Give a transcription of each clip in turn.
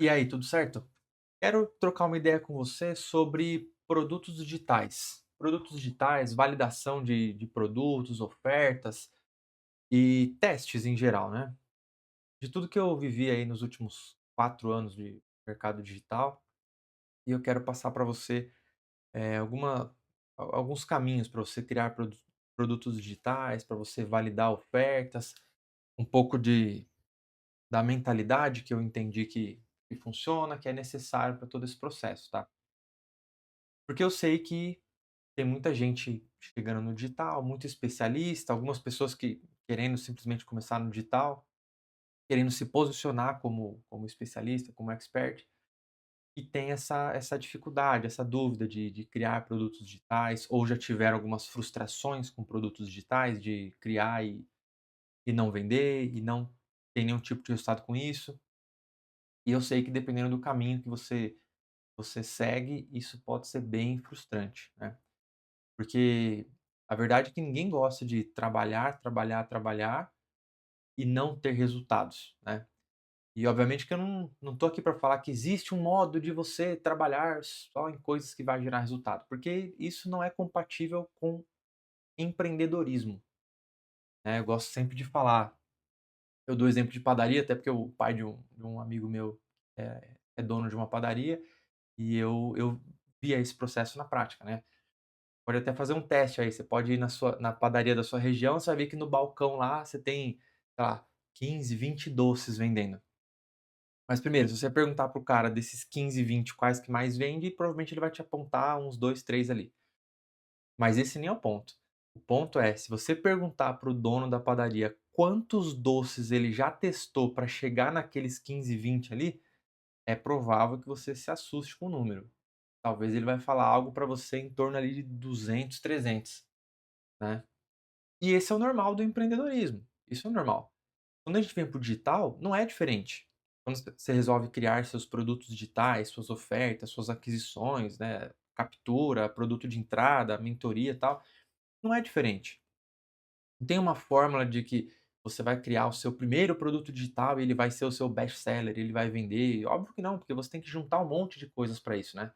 E aí, tudo certo? Quero trocar uma ideia com você sobre produtos digitais. Produtos digitais, validação de produtos, ofertas e testes em geral, né? De tudo que eu vivi aí nos últimos 4 anos de mercado digital, e eu quero passar para você alguns caminhos para você criar produtos digitais, para você validar ofertas, um pouco da mentalidade que eu entendi que funciona, que é necessário para todo esse processo, tá? Porque eu sei que tem muita gente chegando no digital, muito especialista, algumas pessoas que querendo simplesmente começar no digital, querendo se posicionar como especialista, como expert, e tem essa dificuldade, essa dúvida de criar produtos digitais, ou já tiveram algumas frustrações com produtos digitais, de criar e não vender, e não ter nenhum tipo de resultado com isso. E eu sei que dependendo do caminho que você segue, isso pode ser bem frustrante, né? Porque a verdade é que ninguém gosta de trabalhar, trabalhar, trabalhar e não ter resultados, né. E obviamente que eu não tô aqui para falar que existe um modo de você trabalhar só em coisas que vai gerar resultado, porque isso não é compatível com empreendedorismo, né. Eu gosto sempre de falar, eu dou exemplo de padaria, até porque o pai de um amigo meu é dono de uma padaria, e eu via esse processo na prática, né. Pode até fazer um teste aí, você pode ir na padaria da sua região, você vai ver que no balcão lá você tem, sei lá, 15, 20 doces vendendo. Mas primeiro, se você perguntar para o cara desses 15, 20 quais que mais vende, provavelmente ele vai te apontar uns 2, 3 ali. Mas esse nem é o ponto. O ponto é, se você perguntar para o dono da padaria quantos doces ele já testou para chegar naqueles 15, 20 ali, é provável que você se assuste com o número. Talvez ele vai falar algo para você em torno ali de 200, 300, né. E esse é o normal do empreendedorismo, isso é o normal. Quando a gente vem para o digital, não é diferente. Quando você resolve criar seus produtos digitais, suas ofertas, suas aquisições, né, captura, produto de entrada, mentoria e tal, não é diferente. Não tem uma fórmula de que você vai criar o seu primeiro produto digital e ele vai ser o seu best seller, ele vai vender. Óbvio que não, porque você tem que juntar um monte de coisas para isso, né.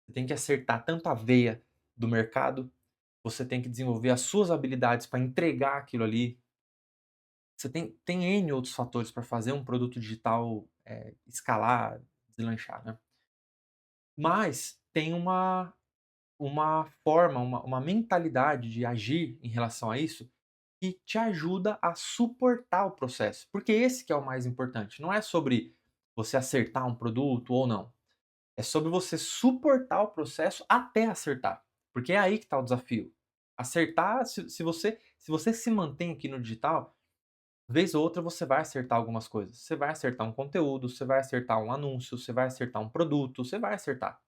Você tem que acertar tanto a veia do mercado, você tem que desenvolver as suas habilidades para entregar aquilo ali. Você tem N outros fatores para fazer um produto digital, escalar, deslanchar, né. Mas tem uma forma, uma mentalidade de agir em relação a isso, que te ajuda a suportar o processo, porque esse que é o mais importante, não é sobre você acertar um produto ou não, é sobre você suportar o processo até acertar, porque é aí que está o desafio. Acertar, se você se mantém aqui no digital, vez ou outra você vai acertar algumas coisas. Você vai acertar um conteúdo, você vai acertar um anúncio, você vai acertar um produto, você vai acertar.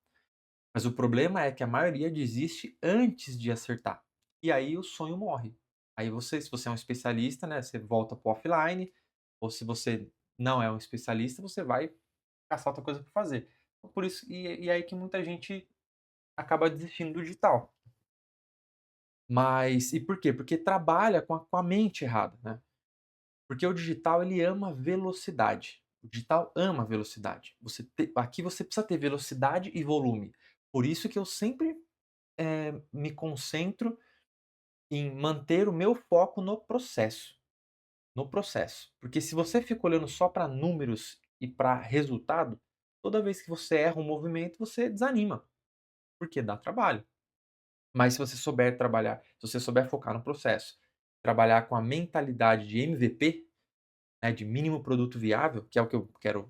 Mas o problema é que a maioria desiste antes de acertar. E aí o sonho morre. Aí você, se você é um especialista, né, você volta para o offline, ou se você não é um especialista, você vai caçar outra coisa para fazer. Então, por isso, e aí que muita gente acaba desistindo do digital. Mas e por quê? Porque trabalha com a mente errada, né? Porque o digital ele ama velocidade. O digital ama velocidade. Aqui você precisa ter velocidade e volume. Por isso que eu sempre, me concentro em manter o meu foco no processo, no processo. Porque se você fica olhando só para números e para resultado, toda vez que você erra um movimento, você desanima, porque dá trabalho. Mas se você souber trabalhar, se você souber focar no processo, trabalhar com a mentalidade de MVP, né, de mínimo produto viável, que é o que eu quero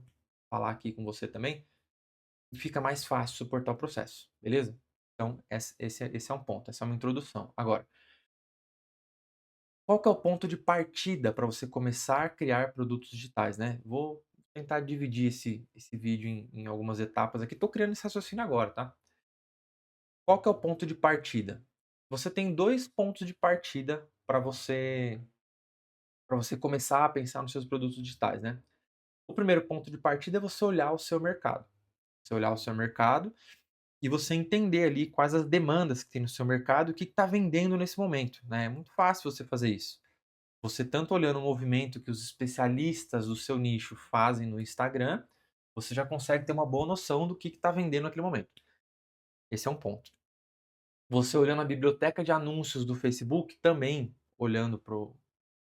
falar aqui com você também, fica mais fácil suportar o processo, beleza? Então, esse é um ponto, essa é uma introdução. Agora, qual que é o ponto de partida para você começar a criar produtos digitais, né? Vou tentar dividir esse vídeo em algumas etapas aqui. Estou criando esse raciocínio agora, tá? Qual que é o ponto de partida? Você tem dois pontos de partida para você começar a pensar nos seus produtos digitais, né? O primeiro ponto de partida é você olhar o seu mercado. Você olhar o seu mercado e você entender ali quais as demandas que tem no seu mercado e o que está vendendo nesse momento, né? É muito fácil você fazer isso. Você tanto olhando o movimento que os especialistas do seu nicho fazem no Instagram, você já consegue ter uma boa noção do que está vendendo naquele momento. Esse é um ponto. Você olhando a biblioteca de anúncios do Facebook, também olhando para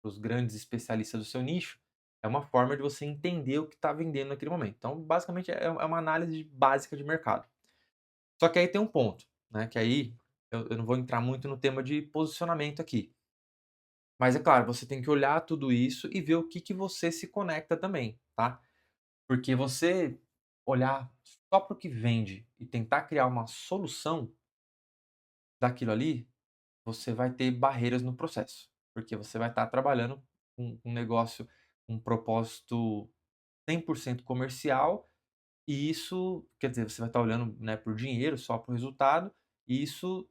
os grandes especialistas do seu nicho, é uma forma de você entender o que está vendendo naquele momento. Então, basicamente, é uma análise básica de mercado. Só que aí tem um ponto, né, que aí eu não vou entrar muito no tema de posicionamento aqui. Mas é claro, você tem que olhar tudo isso e ver o que que você se conecta também, tá? Porque você olhar só para o que vende e tentar criar uma solução daquilo ali, você vai ter barreiras no processo, porque você vai estar trabalhando com um negócio, um propósito 100% comercial, e isso quer dizer, você vai estar olhando, né, por dinheiro, só para o resultado, e isso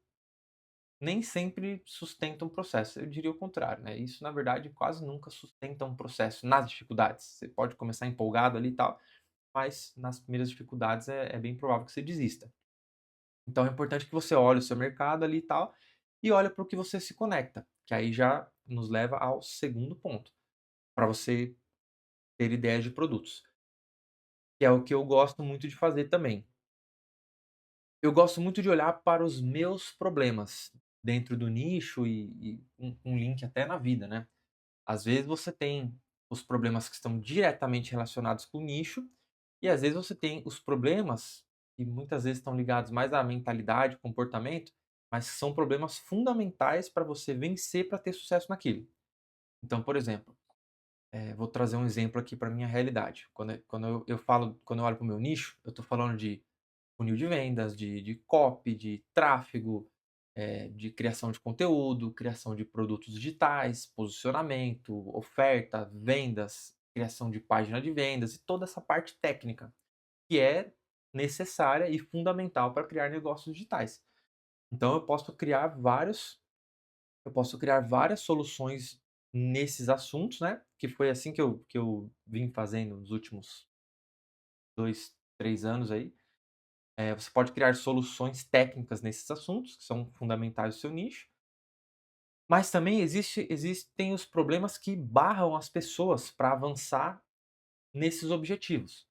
nem sempre sustenta um processo. Eu diria o contrário, né, isso na verdade quase nunca sustenta um processo nas dificuldades. Você pode começar empolgado ali e tal, mas nas primeiras dificuldades é bem provável que você desista. Então é importante que você olhe o seu mercado ali e tal, e olha para o que você se conecta, que aí já nos leva ao segundo ponto, para você ter ideias de produtos, que é o que eu gosto muito de fazer também. Eu gosto muito de olhar para os meus problemas dentro do nicho e um link até na vida, né. Às vezes você tem os problemas que estão diretamente relacionados com o nicho, e às vezes você tem os problemas que muitas vezes estão ligados mais à mentalidade, comportamento, mas que são problemas fundamentais para você vencer para ter sucesso naquilo. Então, por exemplo, vou trazer um exemplo aqui para minha realidade. Quando eu olho para o meu nicho, eu estou falando de funil de vendas, de copy, de tráfego, de criação de conteúdo, criação de produtos digitais, posicionamento, oferta, vendas, criação de página de vendas e toda essa parte técnica, que é necessária e fundamental para criar negócios digitais. Então eu posso criar várias soluções nesses assuntos, né, que foi assim que eu vim fazendo nos últimos 2, 3 anos aí. Você pode criar soluções técnicas nesses assuntos, que são fundamentais do seu nicho, mas também existem os problemas que barram as pessoas para avançar nesses objetivos.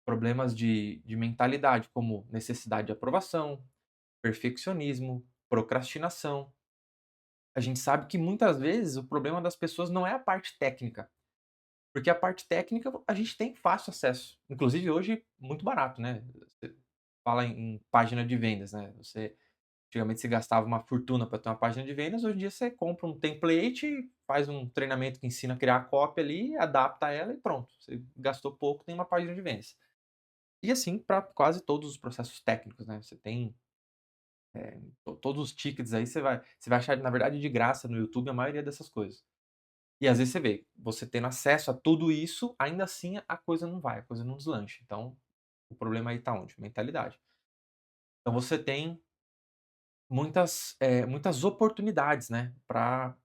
Problemas de mentalidade, como necessidade de aprovação, perfeccionismo, procrastinação. A gente sabe que muitas vezes o problema das pessoas não é a parte técnica, porque a parte técnica a gente tem fácil acesso, inclusive hoje muito barato, né. Você fala em página de vendas, né, antigamente você gastava uma fortuna para ter uma página de vendas, hoje em dia você compra um template, faz um treinamento que ensina a criar a cópia ali, adapta ela e pronto, você gastou pouco, tem uma página de vendas. E assim para quase todos os processos técnicos, né, você tem, todos os tickets aí você vai achar na verdade de graça no YouTube a maioria dessas coisas. E às vezes você vê, você tendo acesso a tudo isso, ainda assim a coisa não vai, a coisa não deslancha, então o problema aí tá onde? Mentalidade. Então você tem muitas oportunidades, né, para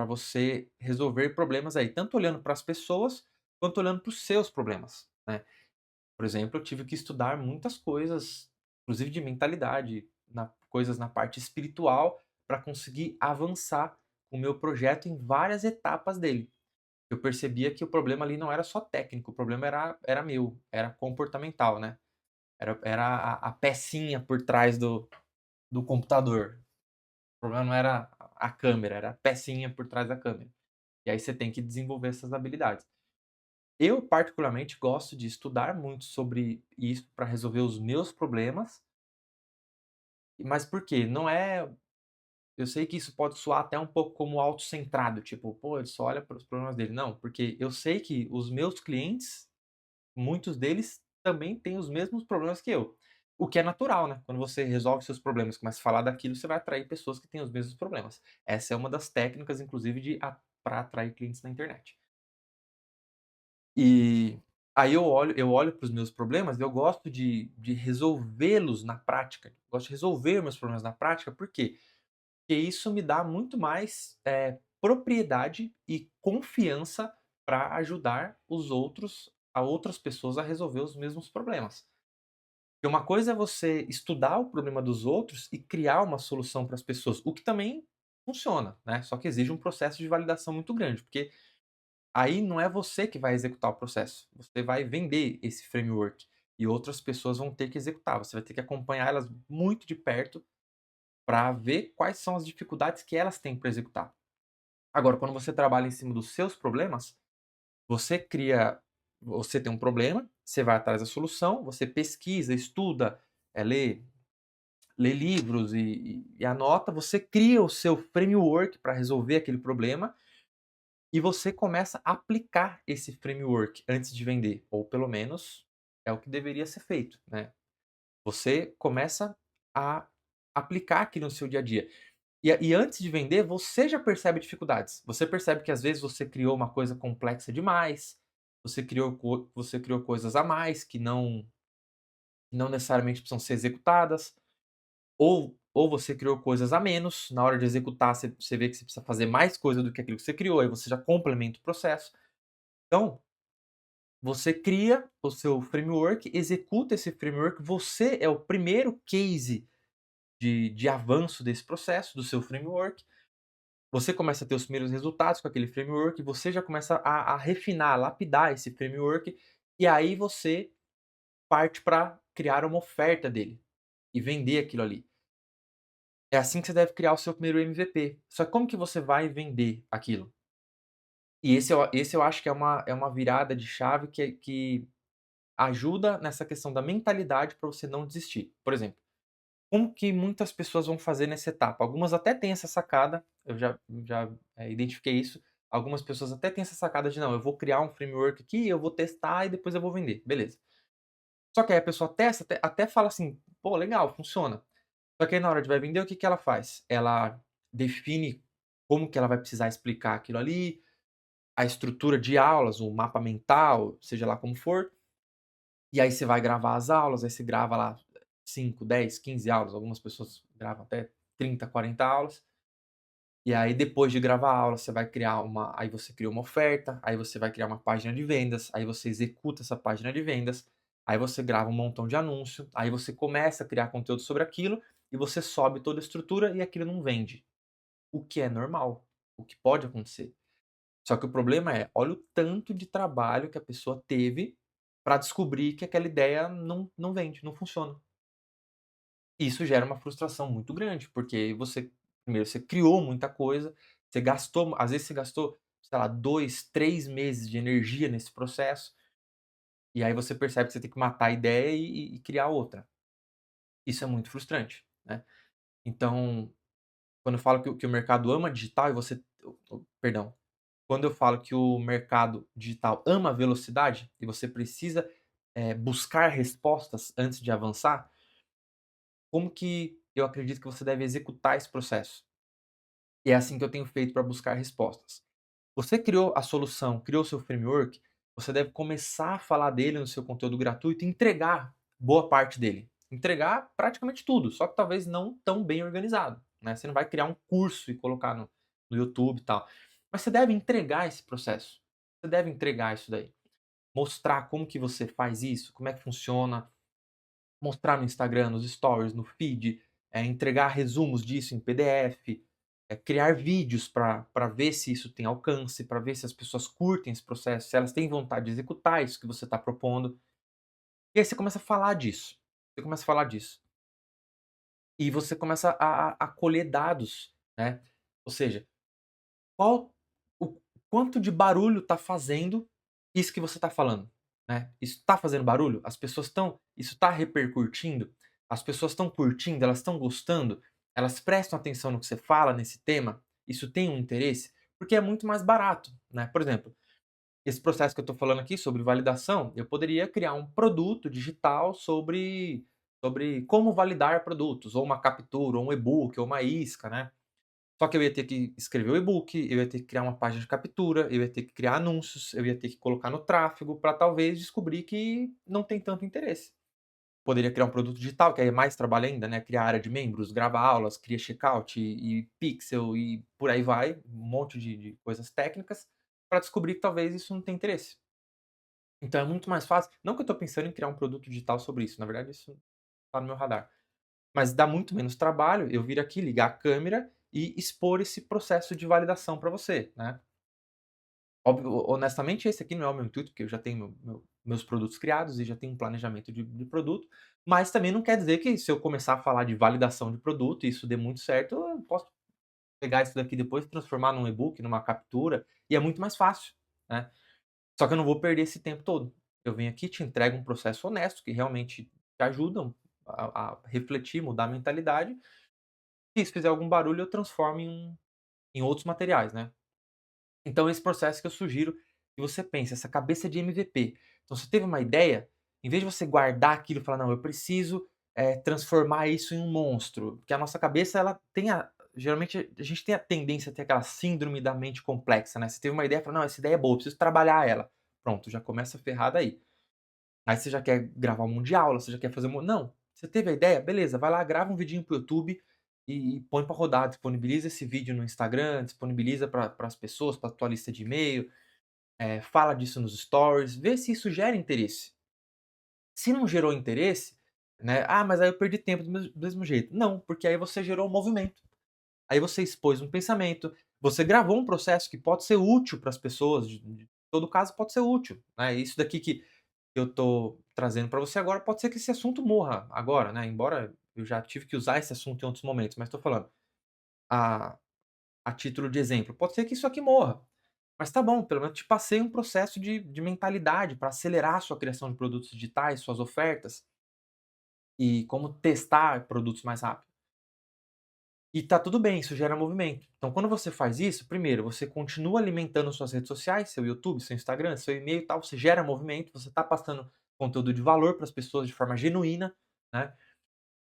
você resolver problemas aí, tanto olhando para as pessoas, quanto olhando para os seus problemas, né. Por exemplo, eu tive que estudar muitas coisas, inclusive de mentalidade, coisas na parte espiritual, para conseguir avançar o meu projeto em várias etapas dele. Eu percebia que o problema ali não era só técnico, o problema era meu, era comportamental, né. Era a pecinha por trás do computador. O problema não era a câmera, era a pecinha por trás da câmera. E aí você tem que desenvolver essas habilidades. Eu particularmente gosto de estudar muito sobre isso para resolver os meus problemas, mas por quê? Não é eu sei que isso pode soar até um pouco como autocentrado, tipo: "Pô, ele só olha para os problemas dele". Não, porque eu sei que os meus clientes, muitos deles também têm os mesmos problemas que eu. O que é natural, né, quando você resolve seus problemas, começa a falar daquilo, você vai atrair pessoas que têm os mesmos problemas. Essa é uma das técnicas inclusive para atrair clientes na internet. E aí eu olho para os meus problemas e eu gosto de resolvê-los na prática. Gosto de resolver meus problemas na prática, por quê? Porque isso me dá muito mais, propriedade e confiança para ajudar outras pessoas a resolver os mesmos problemas. Porque uma coisa é você estudar o problema dos outros e criar uma solução para as pessoas, o que também funciona, né, só que exige um processo de validação muito grande, porque aí não é você que vai executar o processo, você vai vender esse framework e outras pessoas vão ter que executar, você vai ter que acompanhar elas muito de perto para ver quais são as dificuldades que elas têm para executar. Agora, quando você trabalha em cima dos seus problemas, você cria você tem um problema, você vai atrás da solução, você pesquisa, estuda, lê livros e anota, você cria o seu framework para resolver aquele problema e você começa a aplicar esse framework antes de vender, ou pelo menos é o que deveria ser feito, né. Você começa a aplicar aquilo no seu dia a dia. E antes de vender, você já percebe dificuldades. Você percebe que às vezes você criou uma coisa complexa demais, você criou coisas a mais que não necessariamente precisam ser executadas, ou você criou coisas a menos, na hora de executar você vê que você precisa fazer mais coisa do que aquilo que você criou, aí você já complementa o processo. Então, você cria o seu framework, executa esse framework, você é o primeiro case de avanço desse processo, do seu framework. Você começa a ter os primeiros resultados com aquele framework, você já começa a refinar, lapidar esse framework, e aí você parte para criar uma oferta dele e vender aquilo ali. É assim que você deve criar o seu primeiro MVP. Só que como que você vai vender aquilo? E esse eu acho que é uma virada de chave que ajuda nessa questão da mentalidade para você não desistir. Por exemplo, como que muitas pessoas vão fazer nessa etapa? Algumas até têm essa sacada, eu identifiquei isso. Algumas pessoas até têm essa sacada de: "Não, eu vou criar um framework aqui, eu vou testar e depois eu vou vender", beleza. Só que aí a pessoa testa, até fala assim: "Pô, legal, funciona". Só que aí na hora de vai vender, o que que ela faz? Ela define como que ela vai precisar explicar aquilo ali, a estrutura de aulas, o mapa mental, seja lá como for, e aí você vai gravar as aulas, aí você grava lá 5, 10, 15 aulas, algumas pessoas gravam até 30, 40 aulas. E aí depois de gravar a aula, você vai criar uma aí você cria uma oferta, aí você vai criar uma página de vendas, aí você executa essa página de vendas, aí você grava um montão de anúncio, aí você começa a criar conteúdo sobre aquilo, e você sobe toda a estrutura e aquilo não vende, o que é normal, o que pode acontecer. Só que o problema é, olha o tanto de trabalho que a pessoa teve para descobrir que aquela ideia não vende, não funciona. Isso gera uma frustração muito grande, porque você primeiro você criou muita coisa, você gastou às vezes você gastou, sei lá, 2, 3 meses de energia nesse processo, e aí você percebe que você tem que matar a ideia e criar outra. Isso é muito frustrante, né. Então, quando eu falo que o mercado ama digital e você perdão, quando eu falo que o mercado digital ama a velocidade e você precisa, buscar respostas antes de avançar, como que eu acredito que você deve executar esse processo? E é assim que eu tenho feito para buscar respostas. Você criou a solução, criou o seu framework, você deve começar a falar dele no seu conteúdo gratuito e entregar boa parte dele. Entregar praticamente tudo, só que talvez não tão bem organizado, né. Você não vai criar um curso e colocar no YouTube e tal, mas você deve entregar esse processo. Você deve entregar isso daí. Mostrar como que você faz isso, como é que funciona, mostrar no Instagram, nos stories, no feed, entregar resumos disso em PDF, criar vídeos para ver se isso tem alcance, para ver se as pessoas curtem esse processo, se elas têm vontade de executar isso que você está propondo. E aí você começa a falar disso, você começa a falar disso. E você começa a colher dados, né. Ou seja, qual o quanto de barulho está fazendo isso que você está falando, né. Isso está fazendo barulho? As pessoas estão isso está repercutindo? As pessoas estão curtindo? Elas estão gostando? Elas prestam atenção no que você fala nesse tema? Isso tem um interesse? Porque é muito mais barato, né. Por exemplo, esse processo que eu estou falando aqui sobre validação, eu poderia criar um produto digital sobre como validar produtos, ou uma captura, ou um e-book, ou uma isca, né. Só que eu ia ter que escrever o e-book, eu ia ter que criar uma página de captura, eu ia ter que criar anúncios, eu ia ter que colocar no tráfego para talvez descobrir que não tem tanto interesse. Poderia criar um produto digital, que aí é mais trabalho ainda, né, criar área de membros, gravar aulas, cria checkout e pixel e por aí vai, um monte de coisas técnicas, para descobrir que talvez isso não tem interesse. Então é muito mais fácil não que eu estou pensando em criar um produto digital sobre isso, na verdade isso está no meu radar. Mas dá muito menos trabalho eu vir aqui, ligar a câmera e expor esse processo de validação para você, né. Óbvio, honestamente, esse aqui não é o meu intuito, porque eu já tenho meus produtos criados e já tenho um planejamento de produto, mas também não quer dizer que se eu começar a falar de validação de produto e isso dê muito certo, eu posso pegar isso daqui depois e transformar num e-book, numa captura, e é muito mais fácil, né. Só que eu não vou perder esse tempo todo. Eu venho aqui, te entrego um processo honesto, que realmente te ajudam a refletir, mudar a mentalidade, e se fizer algum barulho eu transformo em outros materiais, né. Então esse processo que eu sugiro que você pense, essa cabeça de MVP. Então você teve uma ideia, em vez de você guardar aquilo e falar: "Não, eu preciso, transformar isso em um monstro", porque a nossa cabeça ela tem geralmente a gente tem a tendência a ter aquela síndrome da mente complexa, né. Você teve uma ideia e fala: "Não, essa ideia é boa, eu preciso trabalhar ela". Pronto, já começa ferrado aí. Aí você já quer gravar um monte de aula, você já quer fazer não, você teve a ideia, beleza, vai lá, grava um vidinho para o YouTube e põe para rodar, disponibiliza esse vídeo no Instagram, disponibiliza para as pessoas, para tua lista de e-mail, fala disso nos stories, vê se isso gera interesse. Se não gerou interesse, né, "Ah, mas aí eu perdi tempo do mesmo jeito". Não, porque aí você gerou um movimento. Aí você expôs um pensamento, você gravou um processo que pode ser útil para as pessoas, de todo caso pode ser útil, né. Isso daqui que eu tô trazendo para você agora, pode ser que esse assunto morra agora, né, embora eu já tive que usar esse assunto em outros momentos, mas estou falando, a a título de exemplo, pode ser que isso aqui morra, mas tá bom, pelo menos te passei um processo de mentalidade para acelerar a sua criação de produtos digitais, suas ofertas, e como testar produtos mais rápido. E tá tudo bem, isso gera movimento. Então quando você faz isso, primeiro, você continua alimentando suas redes sociais, seu YouTube, seu Instagram, seu e-mail e tal, você gera movimento, você tá passando conteúdo de valor para as pessoas de forma genuína, né,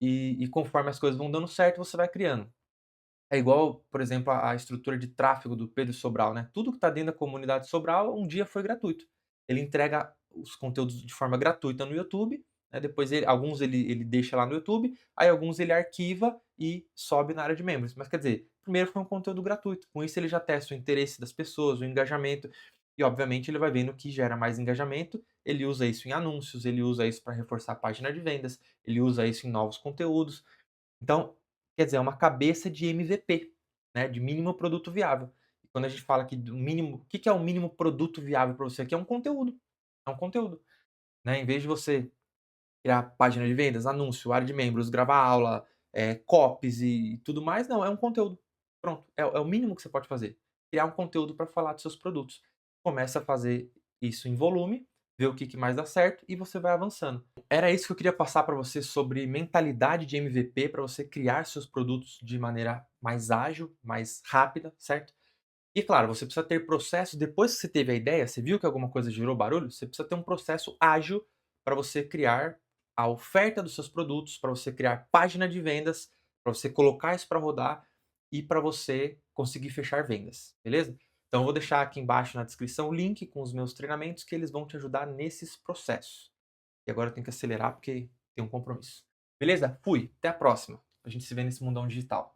e conforme as coisas vão dando certo, você vai criando. É igual, por exemplo, a estrutura de tráfego do Pedro Sobral, né, tudo que tá dentro da comunidade Sobral, um dia foi gratuito. Ele entrega os conteúdos de forma gratuita no YouTube, né, depois alguns ele deixa lá no YouTube, aí alguns ele arquiva e sobe na área de membros. Mas quer dizer, primeiro foi um conteúdo gratuito, com isso ele já testa o interesse das pessoas, o engajamento, e obviamente ele vai vendo o que gera mais engajamento, ele usa isso em anúncios, ele usa isso para reforçar a página de vendas, ele usa isso em novos conteúdos. Então, quer dizer, é uma cabeça de MVP, né, de mínimo produto viável. E quando a gente fala aqui do mínimo, o que que é o mínimo produto viável para você aqui? É um conteúdo, né, em vez de você criar página de vendas, anúncio, área de membros, gravar aula, copies e tudo mais, não, é um conteúdo. Pronto, é o mínimo que você pode fazer. Criar um conteúdo para falar dos seus produtos. Começa a fazer isso em volume, vê o que que mais dá certo e você vai avançando. Era isso que eu queria passar para você sobre mentalidade de MVP para você criar seus produtos de maneira mais ágil, mais rápida, certo? E claro, você precisa ter processo depois que você teve a ideia, você viu que alguma coisa gerou barulho, você precisa ter um processo ágil para você criar a oferta dos seus produtos, para você criar página de vendas, para você colocar isso para rodar e para você conseguir fechar vendas, beleza? Então eu vou deixar aqui embaixo na descrição o link com os meus treinamentos que eles vão te ajudar nesses processos. E agora eu tenho que acelerar porque tem um compromisso. Beleza? Fui, até a próxima. A gente se vê nesse mundão digital.